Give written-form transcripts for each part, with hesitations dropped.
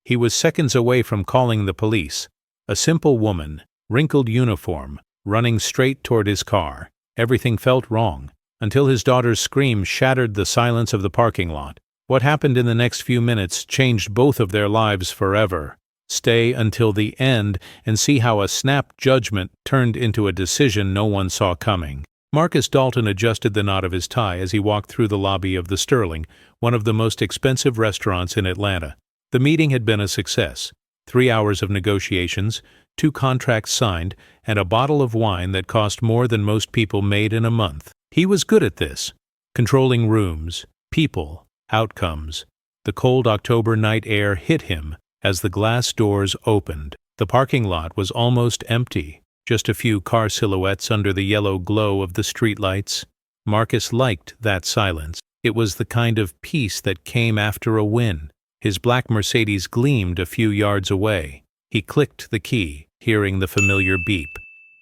He was seconds away from calling the police. A simple woman, wrinkled uniform, running straight toward his car. Everything felt wrong, until his daughter's scream shattered the silence of the parking lot. What happened in the next few minutes changed both of their lives forever. Stay until the end and see how a snap judgment turned into a decision no one saw coming. Marcus Dalton adjusted the knot of his tie as he walked through the lobby of the Sterling, one of the most expensive restaurants in Atlanta. The meeting had been a success. 3 hours of negotiations, 2 contracts signed, and a bottle of wine that cost more than most people made in a month. He was good at this, controlling rooms, people, outcomes. The cold October night air hit him as the glass doors opened. The parking lot was almost empty, just a few car silhouettes under the yellow glow of the streetlights. Marcus liked that silence. It was the kind of peace that came after a win. His black Mercedes gleamed a few yards away. He clicked the key, hearing the familiar beep.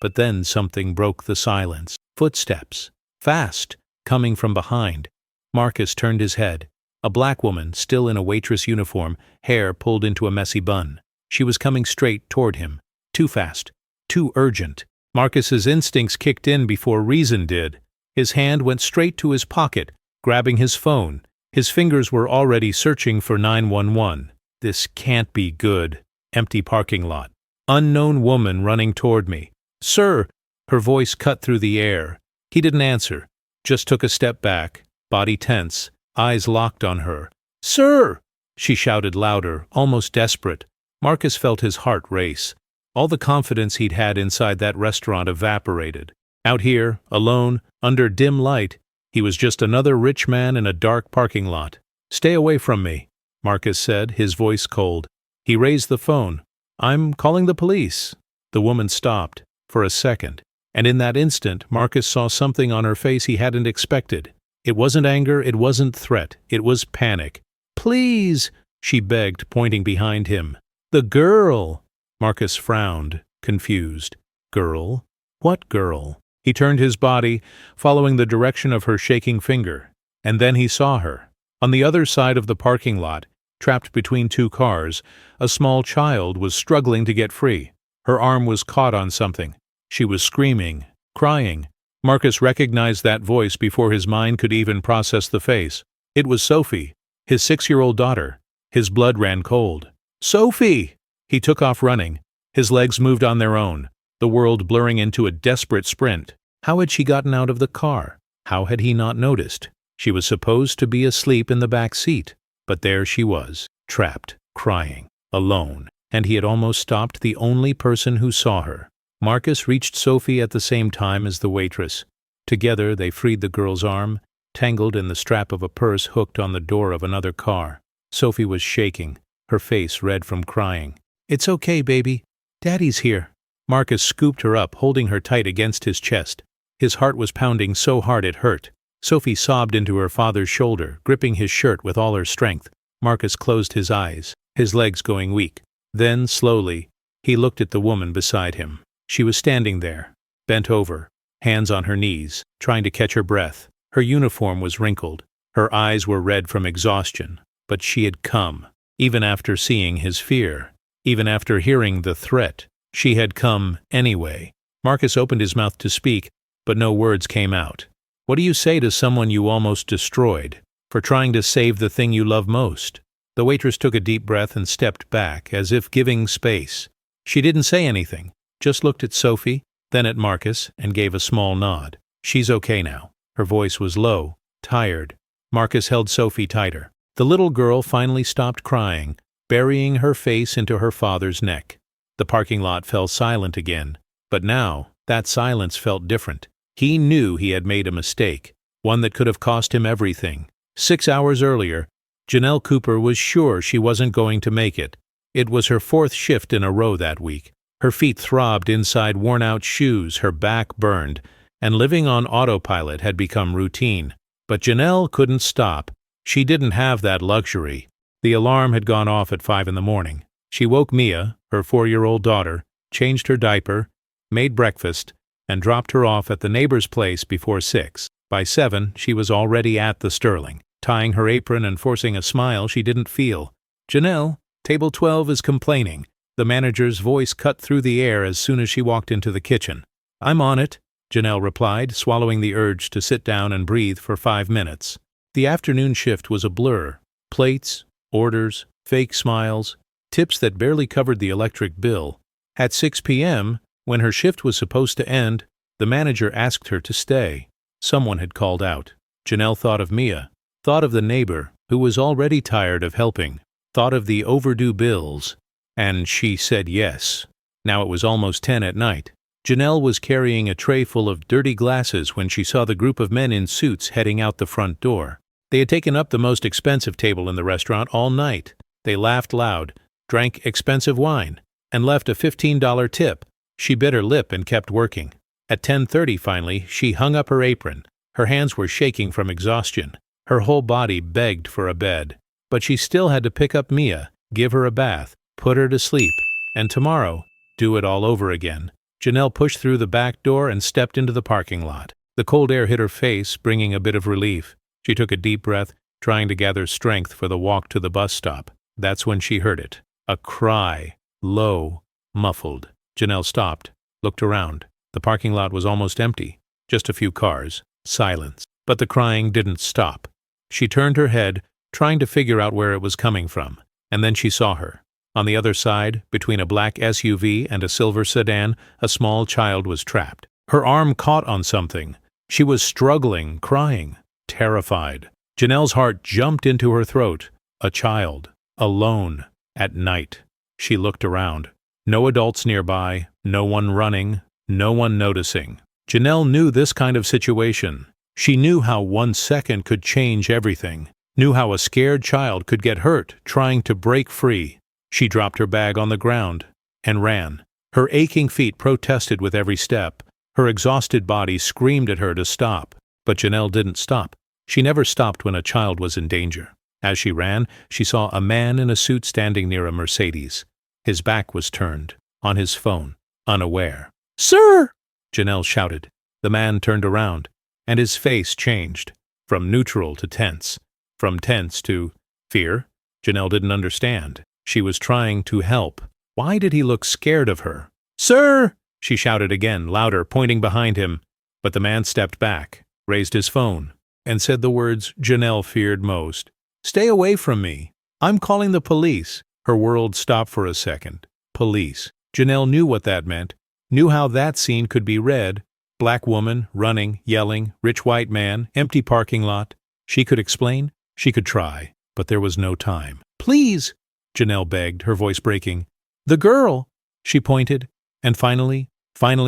But then something broke the silence. Footsteps. Fast, coming from behind. Marcus turned his head. A black woman, still in a waitress uniform, hair pulled into a messy bun. She was coming straight toward him. Too fast. Too urgent. Marcus's instincts kicked in before reason did. His hand went straight to his pocket, grabbing his phone. His fingers were already searching for 911. This can't be good. Empty parking lot. Unknown woman running toward me. "Sir!" Her voice cut through the air. He didn't answer, just took a step back, body tense, eyes locked on her. "Sir!" She shouted louder, almost desperate. Marcus felt his heart race. All the confidence he'd had inside that restaurant evaporated. Out here, alone, under dim light, he was just another rich man in a dark parking lot. "Stay away from me," Marcus said, his voice cold. He raised the phone. "I'm calling the police." The woman stopped, for a second, and in that instant Marcus saw something on her face he hadn't expected. It wasn't anger, it wasn't threat, it was panic. "Please," she begged, pointing behind him. "The girl." Marcus frowned, confused. Girl? What girl? He turned his body, following the direction of her shaking finger. And then he saw her. On the other side of the parking lot, trapped between 2 cars, a small child was struggling to get free. Her arm was caught on something. She was screaming, crying. Marcus recognized that voice before his mind could even process the face. It was Sophie, his 6-year-old daughter. His blood ran cold. "Sophie!" He took off running. His legs moved on their own, the world blurring into a desperate sprint. How had she gotten out of the car? How had he not noticed? She was supposed to be asleep in the back seat, but there she was, trapped, crying, alone, and he had almost stopped the only person who saw her. Marcus reached Sophie at the same time as the waitress. Together they freed the girl's arm, tangled in the strap of a purse hooked on the door of another car. Sophie was shaking, her face red from crying. "It's okay, baby. Daddy's here." Marcus scooped her up, holding her tight against his chest. His heart was pounding so hard it hurt. Sophie sobbed into her father's shoulder, gripping his shirt with all her strength. Marcus closed his eyes, his legs going weak. Then, slowly, he looked at the woman beside him. She was standing there, bent over, hands on her knees, trying to catch her breath. Her uniform was wrinkled. Her eyes were red from exhaustion. But she had come, even after seeing his fear. Even after hearing the threat, she had come anyway. Marcus opened his mouth to speak, but no words came out. What do you say to someone you almost destroyed, for trying to save the thing you love most? The waitress took a deep breath and stepped back, as if giving space. She didn't say anything, just looked at Sophie, then at Marcus, and gave a small nod. "She's okay now." Her voice was low, tired. Marcus held Sophie tighter. The little girl finally stopped crying, burying her face into her father's neck. The parking lot fell silent again, but now that silence felt different. He knew he had made a mistake, one that could have cost him everything. 6 hours earlier, Janelle Cooper was sure she wasn't going to make it. It was her 4th shift in a row that week. Her feet throbbed inside worn-out shoes, her back burned, and living on autopilot had become routine. But Janelle couldn't stop. She didn't have that luxury. The alarm had gone off at 5 in the morning. She woke Mia, her 4-year-old daughter, changed her diaper, made breakfast, and dropped her off at the neighbor's place before 6. By 7, she was already at the Sterling, tying her apron and forcing a smile she didn't feel. "Janelle," Table 12 is complaining. The manager's voice cut through the air as soon as she walked into the kitchen. I'm on it, Janelle replied, swallowing the urge to sit down and breathe for 5 minutes. The afternoon shift was a blur. Plates, orders, fake smiles, tips that barely covered the electric bill. At 6 p.m., when her shift was supposed to end, the manager asked her to stay. Someone had called out. Janelle thought of Mia, thought of the neighbor, who was already tired of helping, thought of the overdue bills, and she said yes. Now it was almost 10 at night. Janelle was carrying a tray full of dirty glasses when she saw the group of men in suits heading out the front door. They had taken up the most expensive table in the restaurant all night. They laughed loud, drank expensive wine, and left a $15 tip. She bit her lip and kept working. At 10:30 finally, she hung up her apron. Her hands were shaking from exhaustion. Her whole body begged for a bed. But she still had to pick up Mia, give her a bath, put her to sleep, and tomorrow, do it all over again. Janelle pushed through the back door and stepped into the parking lot. The cold air hit her face, bringing a bit of relief. She took a deep breath, trying to gather strength for the walk to the bus stop. That's when she heard it. A cry, low, muffled. Janelle stopped, looked around. The parking lot was almost empty. Just a few cars. Silence. But the crying didn't stop. She turned her head, trying to figure out where it was coming from. And then she saw her. On the other side, between a black SUV and a silver sedan, a small child was trapped. Her arm caught on something. She was struggling, crying, terrified. Janelle's heart jumped into her throat. A child. Alone. At night. She looked around. No adults nearby, no one running, no one noticing. Janelle knew this kind of situation. She knew how 1 second could change everything. Knew how a scared child could get hurt trying to break free. She dropped her bag on the ground and ran. Her aching feet protested with every step. Her exhausted body screamed at her to stop. But Janelle didn't stop. She never stopped when a child was in danger. As she ran, she saw a man in a suit standing near a Mercedes. His back was turned, on his phone, unaware. "Sir!" Janelle shouted. The man turned around, and his face changed, from neutral to tense, from tense to fear. Janelle didn't understand. She was trying to help. Why did he look scared of her? "Sir!" she shouted again, louder, pointing behind him. But the man stepped back, raised his phone, and said the words Janelle feared most. "Stay away from me. I'm calling the police." Her world stopped for a second. Police. Janelle knew what that meant, knew how that scene could be read. Black woman, running, yelling, rich white man, empty parking lot. She could explain, she could try, but there was no time. "Please," Janelle begged, her voice breaking. "The girl," she pointed, and finally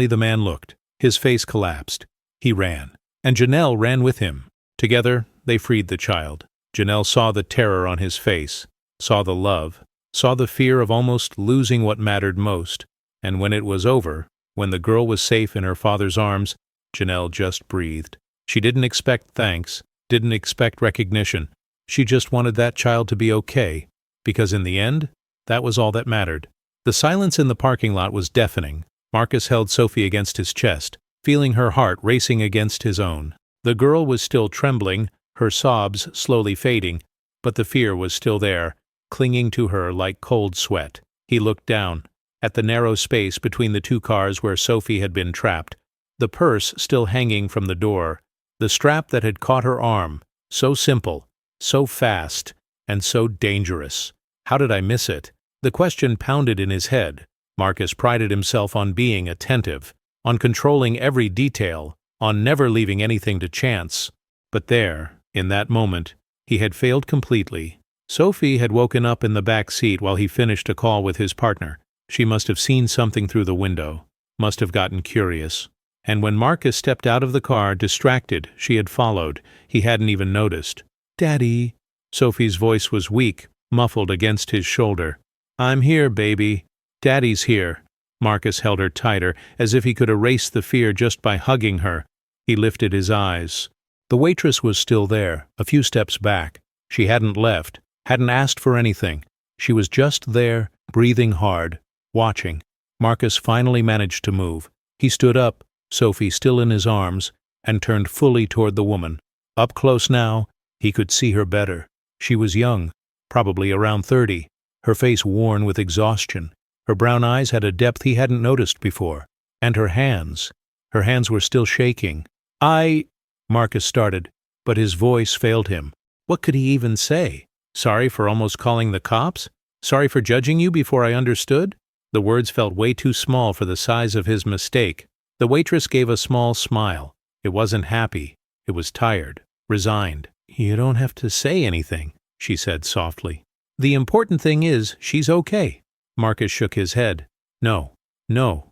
the man looked. His face collapsed. He ran, and Janelle ran with him. Together, they freed the child. Janelle saw the terror on his face, saw the love, saw the fear of almost losing what mattered most, and when it was over, when the girl was safe in her father's arms, Janelle just breathed. She didn't expect thanks, didn't expect recognition. She just wanted that child to be okay, because in the end, that was all that mattered. The silence in the parking lot was deafening. Marcus held Sophie against his chest, feeling her heart racing against his own. The girl was still trembling, her sobs slowly fading, but the fear was still there, clinging to her like cold sweat. He looked down, at the narrow space between the two cars where Sophie had been trapped, the purse still hanging from the door, the strap that had caught her arm, so simple, so fast, and so dangerous. How did I miss it? The question pounded in his head. Marcus prided himself on being attentive, on controlling every detail, on never leaving anything to chance. But there, in that moment, he had failed completely. Sophie had woken up in the back seat while he finished a call with his partner. She must have seen something through the window, must have gotten curious. And when Marcus stepped out of the car, distracted, she had followed. He hadn't even noticed. "Daddy." Sophie's voice was weak, muffled against his shoulder. "I'm here, baby. Daddy's here." Marcus held her tighter, as if he could erase the fear just by hugging her. He lifted his eyes. The waitress was still there, a few steps back. She hadn't left, hadn't asked for anything. She was just there, breathing hard, watching. Marcus finally managed to move. He stood up, Sophie still in his arms, and turned fully toward the woman. Up close now, he could see her better. She was young, probably around 30. her face worn with exhaustion. Her brown eyes had a depth he hadn't noticed before. And her hands were still shaking. Marcus started, but his voice failed him. What could he even say? Sorry for almost calling the cops? Sorry for judging you before I understood? The words felt way too small for the size of his mistake. The waitress gave a small smile. It wasn't happy. It was tired, resigned. You don't have to say anything, she said softly. The important thing is she's okay. Marcus shook his head. No,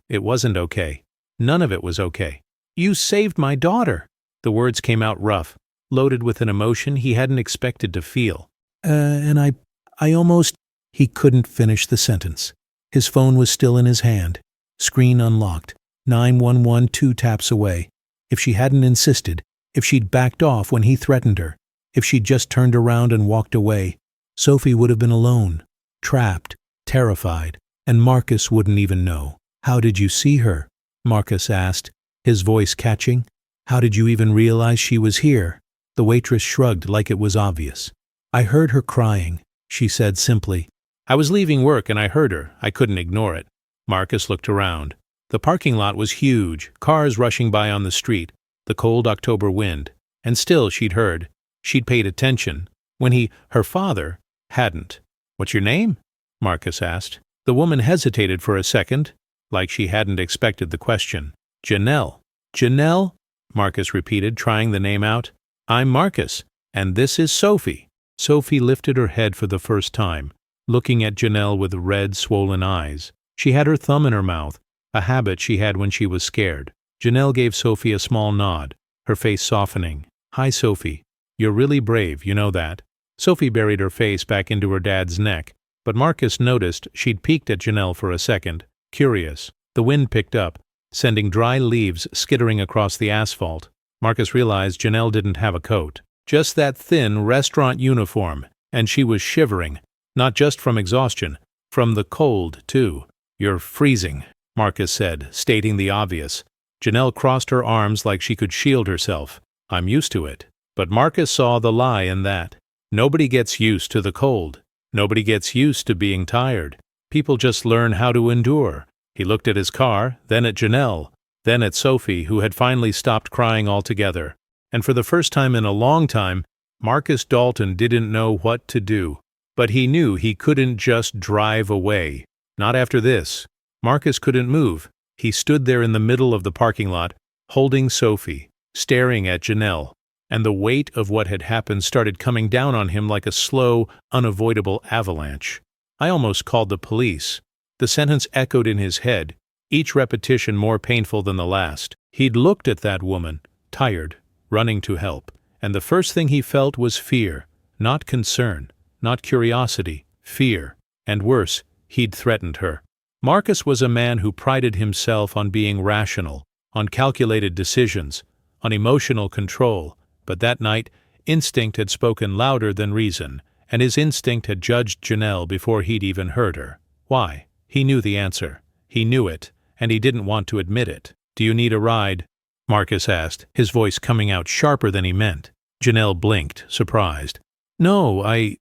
it wasn't okay. None of it was okay. You saved my daughter. The words came out rough, loaded with an emotion he hadn't expected to feel. And I almost... He couldn't finish the sentence. His phone was still in his hand. Screen unlocked. 911 2 taps away. If she hadn't insisted, if she'd backed off when he threatened her, if she'd just turned around and walked away, Sophie would have been alone, trapped, terrified, and Marcus wouldn't even know. How did you see her? Marcus asked, his voice catching. How did you even realize she was here? The waitress shrugged like it was obvious. I heard her crying, she said simply. I was leaving work and I heard her. I couldn't ignore it. Marcus looked around. The parking lot was huge, cars rushing by on the street, the cold October wind. And still she'd heard. She'd paid attention, when her father, hadn't. What's your name? Marcus asked. The woman hesitated for a second, like she hadn't expected the question. Janelle. Janelle? Marcus repeated, trying the name out. I'm Marcus, and this is Sophie. Sophie lifted her head for the first time, looking at Janelle with red, swollen eyes. She had her thumb in her mouth, a habit she had when she was scared. Janelle gave Sophie a small nod, her face softening. Hi, Sophie. You're really brave, you know that. Sophie buried her face back into her dad's neck, but Marcus noticed she'd peeked at Janelle for a second, curious. The wind picked up, sending dry leaves skittering across the asphalt. Marcus realized Janelle didn't have a coat, just that thin restaurant uniform, and she was shivering, not just from exhaustion, from the cold, too. You're freezing, Marcus said, stating the obvious. Janelle crossed her arms like she could shield herself. I'm used to it. But Marcus saw the lie in that. Nobody gets used to the cold. Nobody gets used to being tired. People just learn how to endure. He looked at his car, then at Janelle, then at Sophie, who had finally stopped crying altogether. And for the first time in a long time, Marcus Dalton didn't know what to do. But he knew he couldn't just drive away. Not after this. Marcus couldn't move. He stood there in the middle of the parking lot, holding Sophie, staring at Janelle. And the weight of what had happened started coming down on him like a slow, unavoidable avalanche. I almost called the police. The sentence echoed in his head, each repetition more painful than the last. He'd looked at that woman, tired, running to help, and the first thing he felt was fear, not concern, not curiosity, fear. And worse, he'd threatened her. Marcus was a man who prided himself on being rational, on calculated decisions, on emotional control. But that night, instinct had spoken louder than reason, and his instinct had judged Janelle before he'd even heard her. Why? He knew the answer. He knew it, and he didn't want to admit it. Do you need a ride? Marcus asked, his voice coming out sharper than he meant. Janelle blinked, surprised. No, I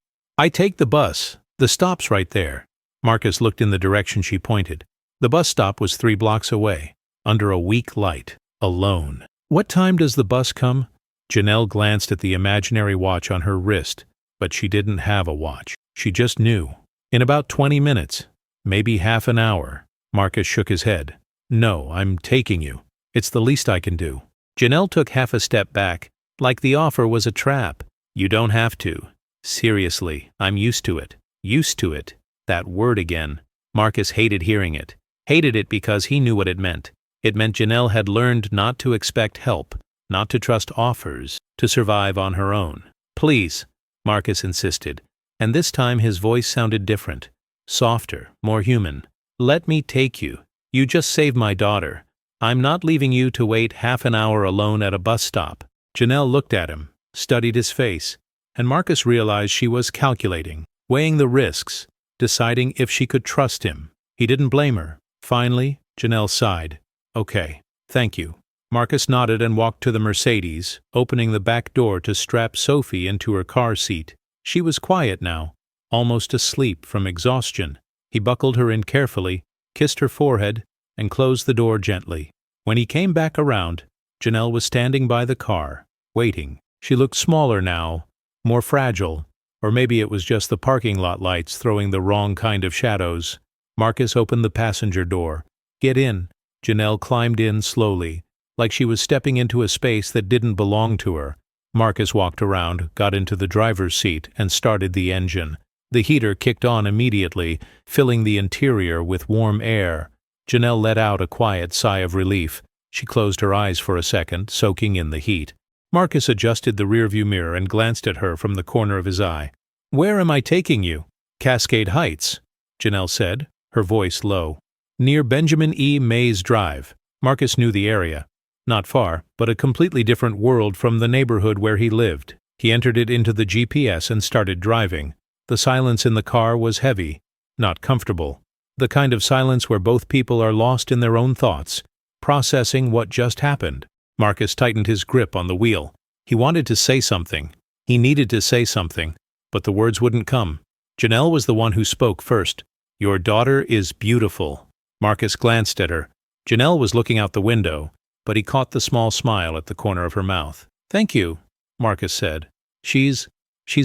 take the bus. The stop's right there. Marcus looked in the direction she pointed. The bus stop was 3 blocks away, under a weak light, alone. What time does the bus come? Janelle glanced at the imaginary watch on her wrist, but she didn't have a watch. She just knew. In about 20 minutes, maybe half an hour. Marcus shook his head. No, I'm taking you. It's the least I can do. Janelle took half a step back, like the offer was a trap. You don't have to. Seriously, I'm used to it. Used to it. That word again. Marcus hated hearing it. Hated it because he knew what it meant. It meant Janelle had learned not to expect help, not to trust offers, to survive on her own. Please, Marcus insisted, and this time his voice sounded different, softer, more human. Let me take you. You just saved my daughter. I'm not leaving you to wait half an hour alone at a bus stop. Janelle looked at him, studied his face, and Marcus realized she was calculating, weighing the risks, deciding if she could trust him. He didn't blame her. Finally, Janelle sighed. Okay, thank you. Marcus nodded and walked to the Mercedes, opening the back door to strap Sophie into her car seat. She was quiet now, almost asleep from exhaustion. He buckled her in carefully, kissed her forehead, and closed the door gently. When he came back around, Janelle was standing by the car, waiting. She looked smaller now, more fragile, or maybe it was just the parking lot lights throwing the wrong kind of shadows. Marcus opened the passenger door. "Get in." Janelle climbed in slowly, like she was stepping into a space that didn't belong to her. Marcus walked around, got into the driver's seat, and started the engine. The heater kicked on immediately, filling the interior with warm air. Janelle let out a quiet sigh of relief. She closed her eyes for a second, soaking in the heat. Marcus adjusted the rearview mirror and glanced at her from the corner of his eye. "Where am I taking you?" "Cascade Heights," Janelle said, her voice low. "Near Benjamin E. Mays Drive." Marcus knew the area. Not far, but a completely different world from the neighborhood where he lived. He entered it into the GPS and started driving. The silence in the car was heavy, not comfortable. The kind of silence where both people are lost in their own thoughts, processing what just happened. Marcus tightened his grip on the wheel. He wanted to say something. He needed to say something, but the words wouldn't come. Janelle was the one who spoke first. "Your daughter is beautiful." Marcus glanced at her. Janelle was looking out the window, but he caught the small smile at the corner of her mouth. "Thank you," Marcus said. She's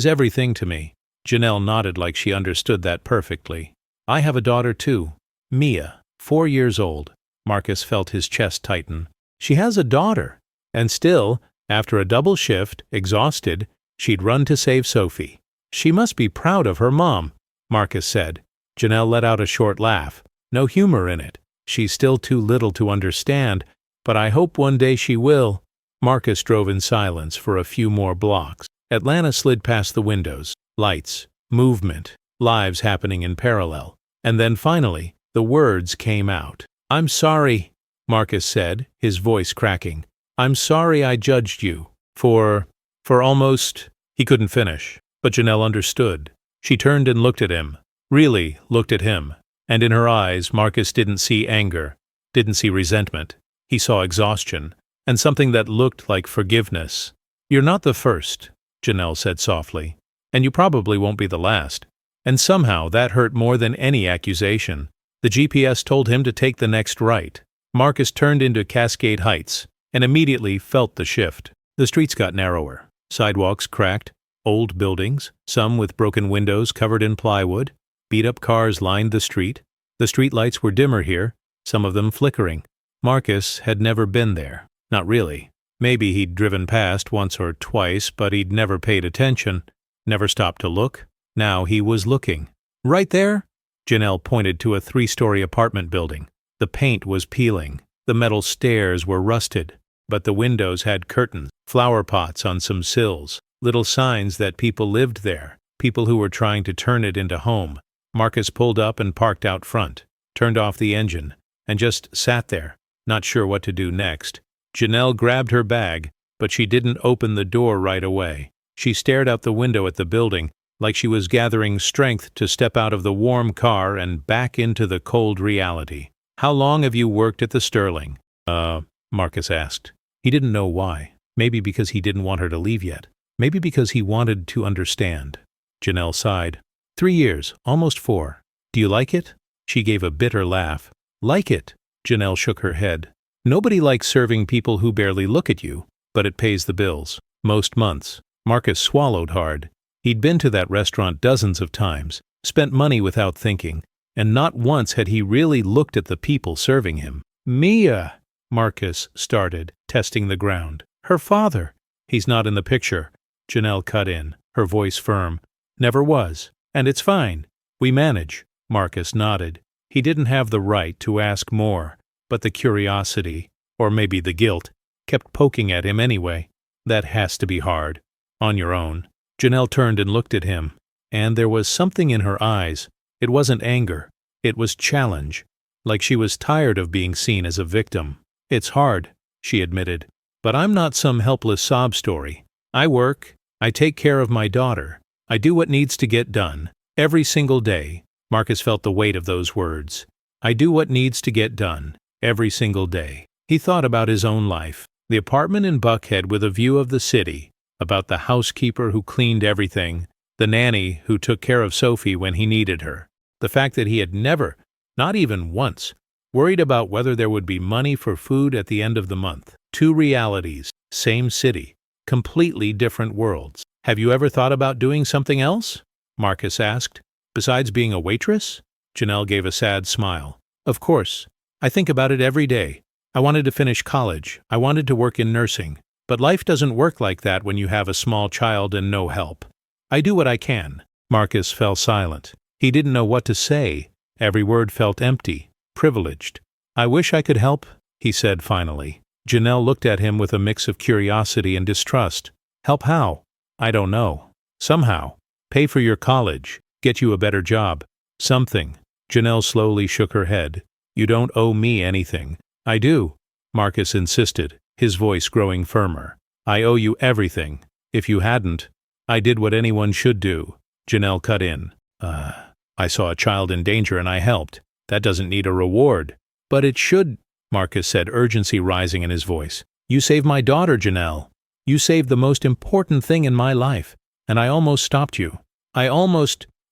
everything to me." Janelle nodded like she understood that perfectly. "I have a daughter too, Mia, 4 years old." Marcus felt his chest tighten. She has a daughter. And still, after a double shift, exhausted, she'd run to save Sophie. "She must be proud of her mom," Marcus said. Janelle let out a short laugh. "No humor in it. She's still too little to understand, but I hope one day she will." Marcus drove in silence for a few more blocks. Atlanta slid past the windows. Lights, movement, lives happening in parallel. And then finally, the words came out. "I'm sorry," Marcus said, his voice cracking. "I'm sorry I judged you. For almost—" He couldn't finish, but Janelle understood. She turned and looked at him. Really looked at him. And in her eyes, Marcus didn't see anger, didn't see resentment. He saw exhaustion, and something that looked like forgiveness. "You're not the first," Janelle said softly. "And you probably won't be the last." And somehow that hurt more than any accusation. The GPS told him to take the next right. Marcus turned into Cascade Heights, and immediately felt the shift. The streets got narrower. Sidewalks cracked. Old buildings, some with broken windows covered in plywood. Beat-up cars lined the street. The streetlights were dimmer here, some of them flickering. Marcus had never been there. Not really. Maybe he'd driven past once or twice, but he'd never paid attention, never stopped to look. Now he was looking. "Right there?" Janelle pointed to a 3-story apartment building. The paint was peeling. The metal stairs were rusted, but the windows had curtains, flower pots on some sills, little signs that people lived there, people who were trying to turn it into home. Marcus pulled up and parked out front, turned off the engine, and just sat there, not sure what to do next. Janelle grabbed her bag, but she didn't open the door right away. She stared out the window at the building, like she was gathering strength to step out of the warm car and back into the cold reality. "How long have you worked at the Sterling?" Marcus asked. He didn't know why. Maybe because he didn't want her to leave yet. Maybe because he wanted to understand. Janelle sighed. 3 years, almost 4. "Do you like it?" She gave a bitter laugh. "Like it?" Janelle shook her head. "Nobody likes serving people who barely look at you, but it pays the bills. Most months." Marcus swallowed hard. He'd been to that restaurant dozens of times, spent money without thinking, and not once had he really looked at the people serving him. "Mia," Marcus started, testing the ground. "Her father." "He's not in the picture," Janelle cut in, her voice firm. "Never was. And it's fine. We manage." Marcus nodded. He didn't have the right to ask more, but the curiosity, or maybe the guilt, kept poking at him anyway. That has to be hard. On your own. Janelle turned and looked at him, and there was something in her eyes. It wasn't anger. It was challenge, like she was tired of being seen as a victim. "It's hard," she admitted, "but I'm not some helpless sob story. I work. I take care of my daughter. I do what needs to get done. Every single day." Marcus felt the weight of those words. "I do what needs to get done. Every single day." He thought about his own life. The apartment in Buckhead with a view of the city. About the housekeeper who cleaned everything, The nanny who took care of Sophie when he needed her. The fact that he had never, not even once, worried about whether there would be money for food at the end of the month. Two realities, same city, completely different worlds. Have you ever thought about doing something else? Marcus asked. Besides being a waitress? Janelle gave a sad smile. Of course. I think about it every day. I wanted to finish college. I wanted to work in nursing. But life doesn't work like that when you have a small child and no help. I do what I can. Marcus fell silent. He didn't know what to say. Every word felt empty, privileged. I wish I could help, he said finally. Janelle looked at him with a mix of curiosity and distrust. Help how? I don't know. Somehow. Pay for your college. Get you a better job. Something. Janelle slowly shook her head. You don't owe me anything. I do, Marcus insisted, his voice growing firmer. I owe you everything. If you hadn't, I did what anyone should do. Janelle cut in. I saw a child in danger and I helped. That doesn't need a reward. But it should, Marcus said, urgency rising in his voice. You saved my daughter, Janelle. You saved the most important thing in my life, and I almost stopped you.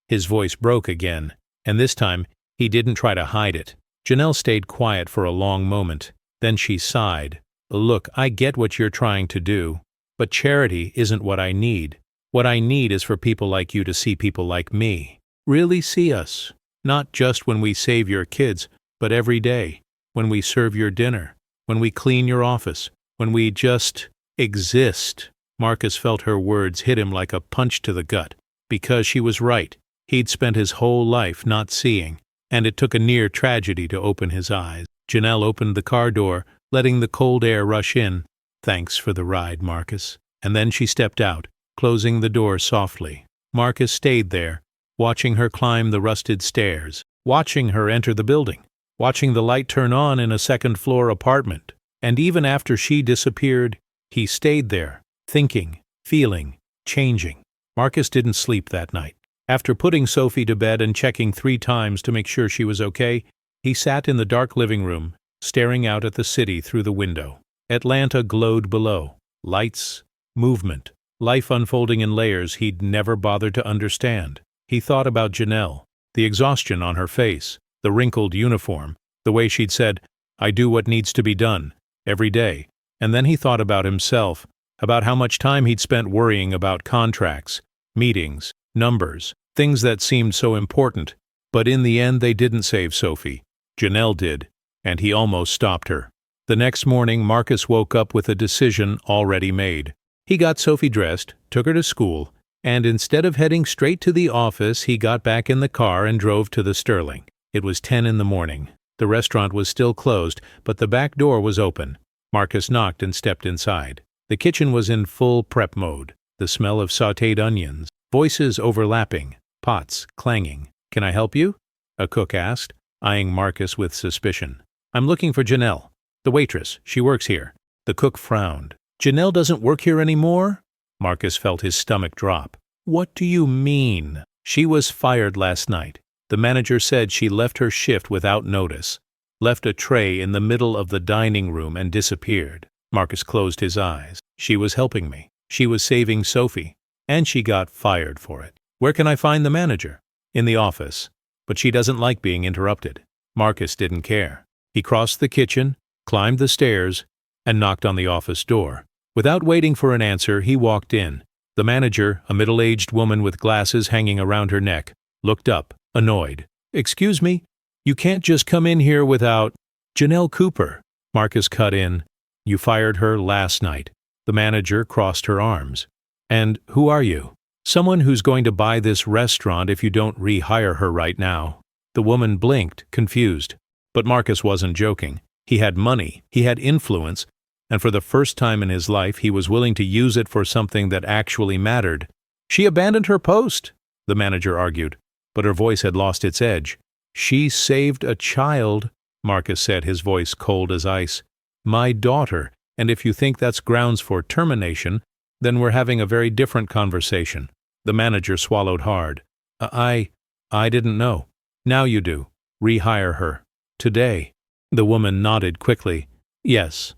His voice broke again, and this time he didn't try to hide it. Janelle stayed quiet for a long moment. Then she sighed. Look, I get what you're trying to do, but charity isn't what I need. What I need is for people like you to see people like me. Really see us. Not just when we save your kids, but every day. When we serve your dinner. When we clean your office. When we just exist. Marcus felt her words hit him like a punch to the gut. Because she was right. He'd spent his whole life not seeing, and it took a near tragedy to open his eyes. Janelle opened the car door, letting the cold air rush in. Thanks for the ride, Marcus. And then she stepped out, closing the door softly. Marcus stayed there, watching her climb the rusted stairs, watching her enter the building, watching the light turn on in a second-floor apartment. And even after she disappeared, he stayed there, thinking, feeling, changing. Marcus didn't sleep that night. After putting Sophie to bed and checking 3 times to make sure she was okay, he sat in the dark living room, staring out at the city through the window. Atlanta glowed below. Lights, movement, life unfolding in layers he'd never bothered to understand. He thought about Janelle, the exhaustion on her face, the wrinkled uniform, the way she'd said, I do what needs to be done, every day. And then he thought about himself, about how much time he'd spent worrying about contracts, meetings, numbers, things that seemed so important. But in the end they didn't save Sophie. Janelle did, and he almost stopped her. The next morning Marcus woke up with a decision already made. He got Sophie dressed, took her to school, and instead of heading straight to the office, he got back in the car and drove to the Sterling. It was 10 in the morning. The restaurant was still closed, but the back door was open. Marcus knocked and stepped inside. The kitchen was in full prep mode. The smell of sautéed onions, voices overlapping, pots clanging. Can I help you? A cook asked, eyeing Marcus with suspicion. I'm looking for Janelle, the waitress. She works here. The cook frowned. Janelle doesn't work here anymore? Marcus felt his stomach drop. What do you mean? She was fired last night. The manager said she left her shift without notice, left a tray in the middle of the dining room and disappeared. Marcus closed his eyes. She was helping me. She was saving Sophie. And she got fired for it. Where can I find the manager? In the office. But she doesn't like being interrupted. Marcus didn't care. He crossed the kitchen, climbed the stairs, and knocked on the office door. Without waiting for an answer, he walked in. The manager, a middle-aged woman with glasses hanging around her neck, looked up, annoyed. Excuse me? You can't just come in here without… Janelle Cooper. Marcus cut in. You fired her last night. The manager crossed her arms. And who are you? Someone who's going to buy this restaurant if you don't rehire her right now. The woman blinked, confused. But Marcus wasn't joking. He had money, he had influence, and for the first time in his life he was willing to use it for something that actually mattered. She abandoned her post, the manager argued, but her voice had lost its edge. She saved a child, Marcus said, his voice cold as ice. My daughter, and if you think that's grounds for termination, then we're having a very different conversation. The manager swallowed hard. I didn't know. Now you do. Rehire her. Today. The woman nodded quickly. Yes,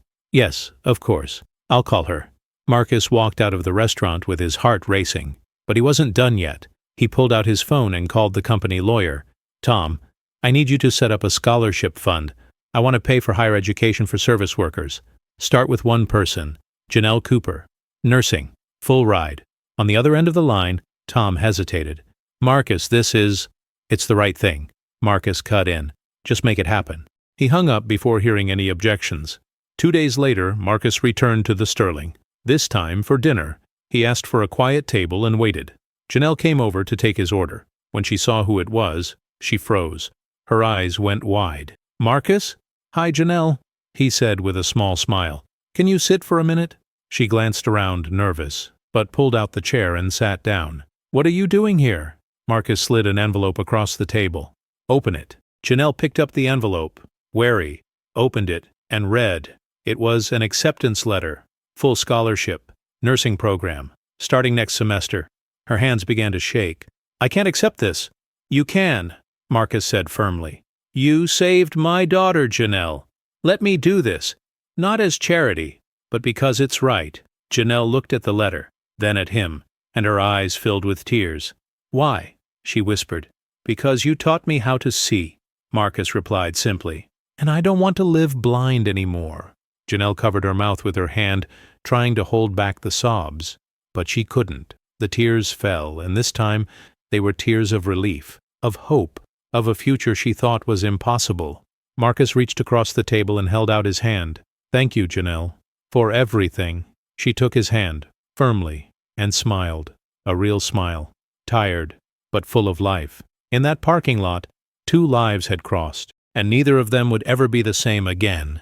of course. I'll call her. Marcus walked out of the restaurant with his heart racing. But he wasn't done yet. He pulled out his phone and called the company lawyer. "Tom, I need you to set up a scholarship fund. I want to pay for higher education for service workers. Start with one person, Janelle Cooper. Nursing. Full ride." On the other end of the line, Tom hesitated. "Marcus, It's the right thing." Marcus cut in. "Just make it happen." He hung up before hearing any objections. 2 days later, Marcus returned to the Sterling. This time for dinner. He asked for a quiet table and waited. Janelle came over to take his order. When she saw who it was, she froze. Her eyes went wide. "Marcus?" "Hi, Janelle," he said with a small smile. "Can you sit for a minute?" She glanced around, nervous, but pulled out the chair and sat down. "What are you doing here?" Marcus slid an envelope across the table. "Open it." Janelle picked up the envelope, wary, opened it, and read. It was an acceptance letter. Full scholarship. Nursing program. Starting next semester. Her hands began to shake. "I can't accept this." "You can," Marcus said firmly. "You saved my daughter, Janelle. Let me do this. Not as charity, but because it's right." Janelle looked at the letter, then at him, and her eyes filled with tears. "Why?" she whispered. "Because you taught me how to see," Marcus replied simply. "And I don't want to live blind anymore." Janelle covered her mouth with her hand, trying to hold back the sobs. But she couldn't. The tears fell, and this time they were tears of relief, of hope, of a future she thought was impossible. Marcus reached across the table and held out his hand. "Thank you, Janelle, for everything." She took his hand, firmly, and smiled. A real smile. Tired, but full of life. In that parking lot, 2 lives had crossed, and neither of them would ever be the same again.